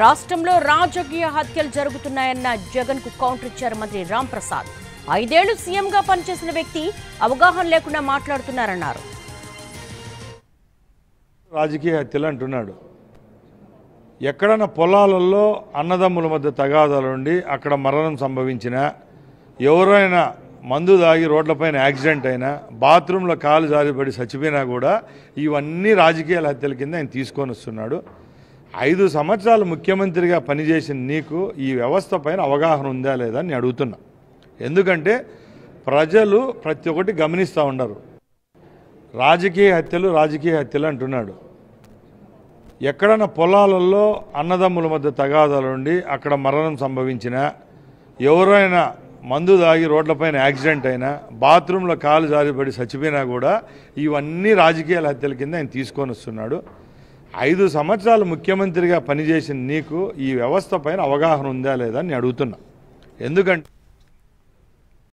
రాష్ట్రంలో రాజకీయ హత్యలు జరుగుతున్నాయన్న జగన్ కు కౌంటర్ ఇచ్చారు మంత్రి రామ్ ప్రసాద్. 5 ఏళ్లు సీఎంగా పనిచేసిన వ్యక్తి అవగాహన లేకుండా మాట్లాడుతున్నారన్నారు. రాజకీయ హత్యలు అంటున్నాడు. ఎక్కడైనా పొలాలలో అన్నదమ్ముల మధ్య తగాదాలుండి అక్కడ మరణం సంభవించినా, ఎవరైనా మందు దాగి రోడ్లపైన యాక్సిడెంట్ అయినా, బాత్రూంలో కాలు జారిపడి చచ్చిపోయినా కూడా ఇవన్నీ రాజకీయ హత్యల కింద ఆయన తీసుకొని వస్తున్నాడు. 5 సంవత్సరాలు ముఖ్యమంత్రిగా పనిచేసిన నీకు ఈ వ్యవస్థ పైన అవగాహన ఉందా లేదా అని అడుగుతున్నా. ఎందుకంటే ప్రజలు ప్రతి ఒక్కటి గమనిస్తూ ఉండరు. రాజకీయ హత్యలు అంటున్నాడు. ఎక్కడైనా పొలాలలో అన్నదమ్ముల మధ్య తగాదాలుండి అక్కడ మరణం సంభవించినా, ఎవరైనా మందు దాగి రోడ్లపైన యాక్సిడెంట్ అయినా, బాత్రూంలో కాలు జారిపడి చచ్చిపోయినా కూడా ఇవన్నీ రాజకీయ హత్యల కింద ఆయన తీసుకొని వస్తున్నాడు. 5 సంవత్సరాలు ముఖ్యమంత్రిగా పనిచేసిన నీకు ఈ వ్యవస్థ పైన అవగాహన ఉందా లేదా అని అడుగుతున్నా. ఎందుకంటే